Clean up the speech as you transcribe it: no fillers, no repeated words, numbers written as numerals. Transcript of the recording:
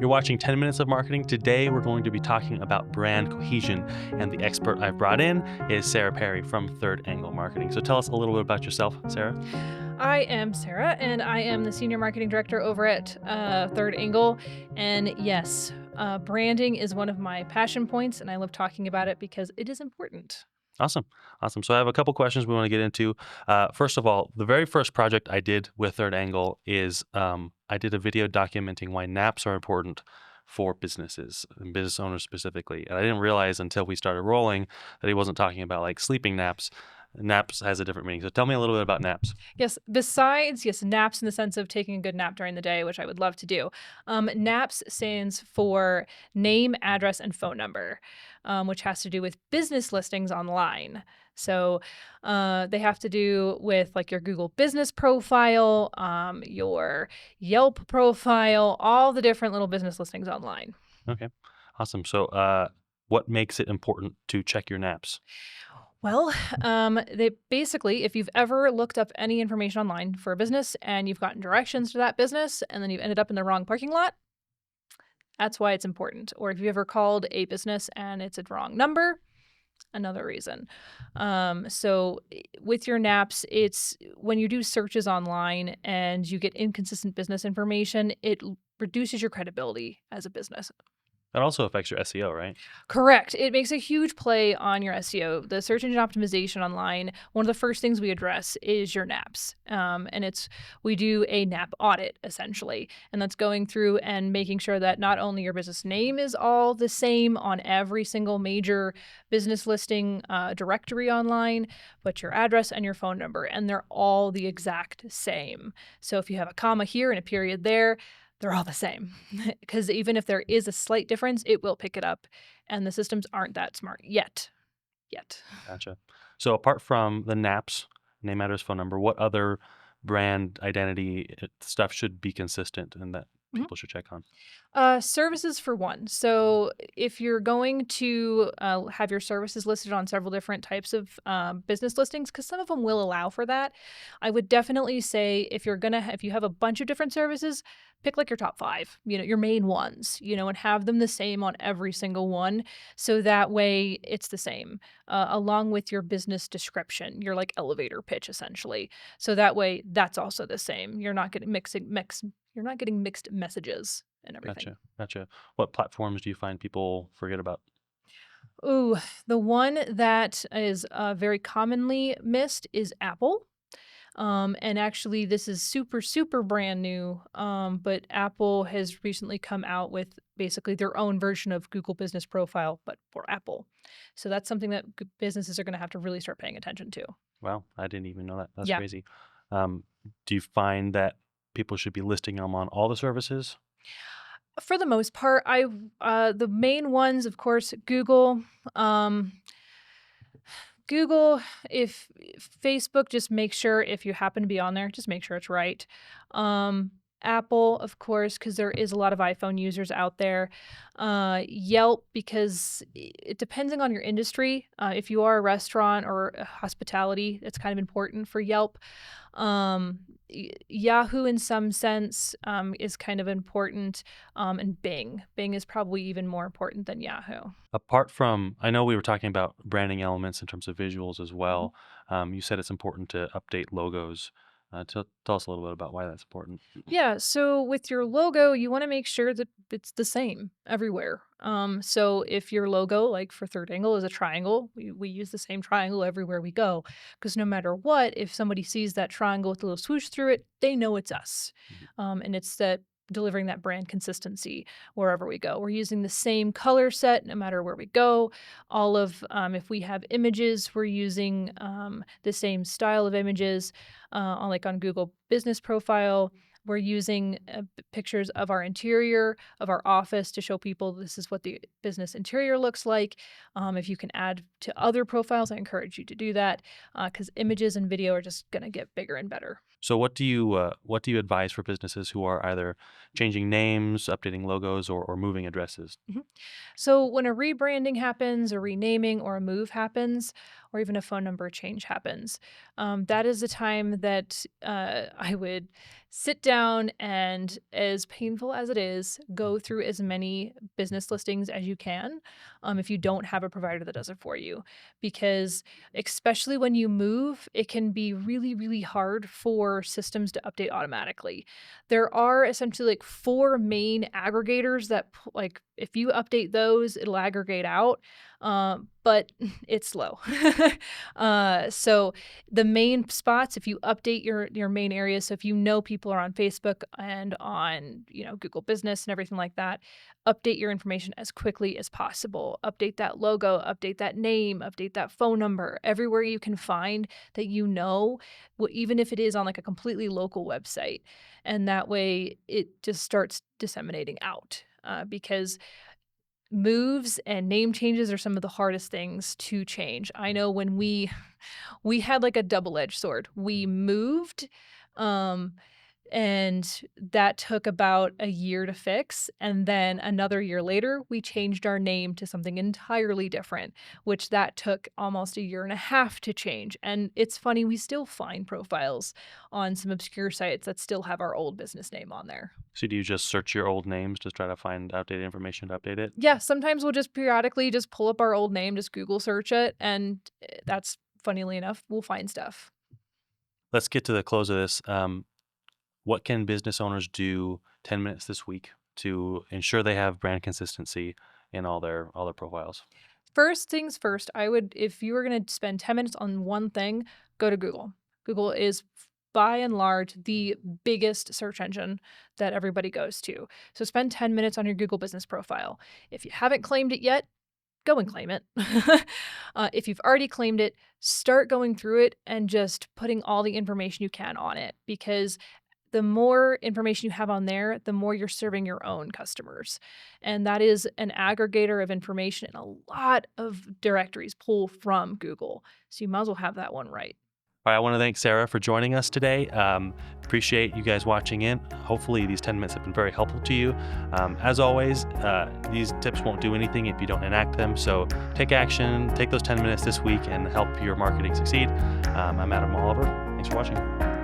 You're watching 10 Minutes of Marketing. Today, we're going to be talking about brand cohesion, and the expert I've brought in is Sarah Perry from Third Angle Marketing. So tell us a little bit about yourself, Sarah. I am Sarah, and I am the Senior Marketing Director over at Third Angle. And yes, branding is one of my passion points, and I love talking about it because it is important. Awesome. Awesome. So I have a couple questions we want to get into. First of all, the very first project I did with Third Angle is I did a video documenting why naps are important for businesses and business owners specifically. And I didn't realize until we started rolling that he wasn't talking about like sleeping naps. Naps has a different meaning. So tell me a little bit about naps. Yes, naps in the sense of taking a good nap during the day, which I would love to do. Naps stands for name, address, and phone number, which has to do with business listings online. So they have to do with like your Google business profile, your Yelp profile, all the different little business listings online. Okay. Awesome. So what makes it important to check your naps? Well, they basically, if you've ever looked up any information online for a business and you've gotten directions to that business and then you've ended up in the wrong parking lot, that's why it's important. Or if you ever called a business and it's a wrong number, another reason. With your naps, it's when you do searches online and you get inconsistent business information, reduces your credibility as a business. That also affects your SEO, right? Correct. It makes a huge play on your SEO. The search engine optimization online, one of the first things we address is your naps. We do a nap audit essentially. And that's going through and making sure that not only your business name is all the same on every single major business listing directory online, but your address and your phone number. And they're all the exact same. So if you have a comma here and a period there, they're all the same because even if there is a slight difference, it will pick it up, and the systems aren't that smart yet. Yet. Gotcha. So apart from the naps, name, address, phone number, what other brand identity stuff should be consistent and that Mhm. people should check on? Services for one. So if you're going to have your services listed on several different types of business listings, because some of them will allow for that, I would definitely say if you have a bunch of different services, pick like your top five, your main ones, and have them the same on every single one. So that way it's the same, along with your business description, your like elevator pitch essentially. So that way that's also the same. You're not getting mixed messages and everything. Gotcha. Gotcha. What platforms do you find people forget about? Ooh, the one that is very commonly missed is Apple. And actually, this is super, super brand new. But Apple has recently come out with basically their own version of Google Business Profile, but for Apple. So that's something that businesses are going to have to really start paying attention to. Wow, I didn't even know that. That's Yeah. crazy. Um, do you find that people should be listing them on all the services? For the most part, the main ones, of course, Google. Um, Google, if Facebook, just make sure if you happen to be on there, just make sure it's right. Apple, of course, because there is a lot of iPhone users out there. Yelp, because depending on your industry, if you are a restaurant or hospitality, it's kind of important for Yelp. Yahoo, in some sense, is kind of important. And Bing is probably even more important than Yahoo. Apart from, I know we were talking about branding elements in terms of visuals as well. You said it's important to update logos. Tell us a little bit about why that's important. Yeah, so with your logo, you want to make sure that it's the same everywhere. So if your logo, like for Third Angle, is a triangle, we use the same triangle everywhere we go. Because no matter what, if somebody sees that triangle with a little swoosh through it, they know it's us. Mhm. And it's that delivering that brand consistency wherever we go. We're using the same color set no matter where we go. If we have images, we're using the same style of images on Google Business Profile. We're using pictures of our interior of our office to show people this is what the business interior looks like. If you can add to other profiles, I encourage you to do that because images and video are just going to get bigger and better. So what do you advise for businesses who are either changing names, updating logos, or moving addresses? Mhm. So when a rebranding happens, a renaming, or a move happens, or even a phone number change happens, that is the time that I would sit down and, as painful as it is, go through as many business listings as you can, if you don't have a provider that does it for you. Because especially when you move, it can be really, really hard for systems to update automatically. There are essentially like four main aggregators that, like, if you update those, it'll aggregate out, but it's slow. So the main spots, if you update your main areas, so if you know people are on Facebook and on, Google Business and everything like that, update your information as quickly as possible. Update that logo, update that name, update that phone number, everywhere you can find that, even if it is on like a completely local website. And that way it just starts disseminating out, because moves and name changes are some of the hardest things to change. I know when we had like a double-edged sword. We moved, um and that took about a year to fix, and then another year later, we changed our name to something entirely different, which that took almost a year and a half to change. And it's funny, we still find profiles on some obscure sites that still have our old business name on there. So do you just search your old names to try to find outdated information to update it? Yeah, sometimes we'll just periodically just pull up our old name, just Google search it, and that's, funnily enough, we'll find stuff. Let's get to the close of this. What can business owners do 10 minutes this week to ensure they have brand consistency in all their profiles? First things first, if you were going to spend 10 minutes on one thing, go to Google. Google is by and large the biggest search engine that everybody goes to. So spend 10 minutes on your Google business profile. If you haven't claimed it yet, go and claim it. If you've already claimed it, start going through it and just putting all the information you can on it, because the more information you have on there, the more you're serving your own customers. And that is an aggregator of information, and a lot of directories pull from Google. So you might as well have that one right. All right, I want to thank Sarah for joining us today. Appreciate you guys watching in. Hopefully, these 10 minutes have been very helpful to you. As always, these tips won't do anything if you don't enact them. So take action, take those 10 minutes this week, and help your marketing succeed. I'm Adam Oliver. Thanks for watching.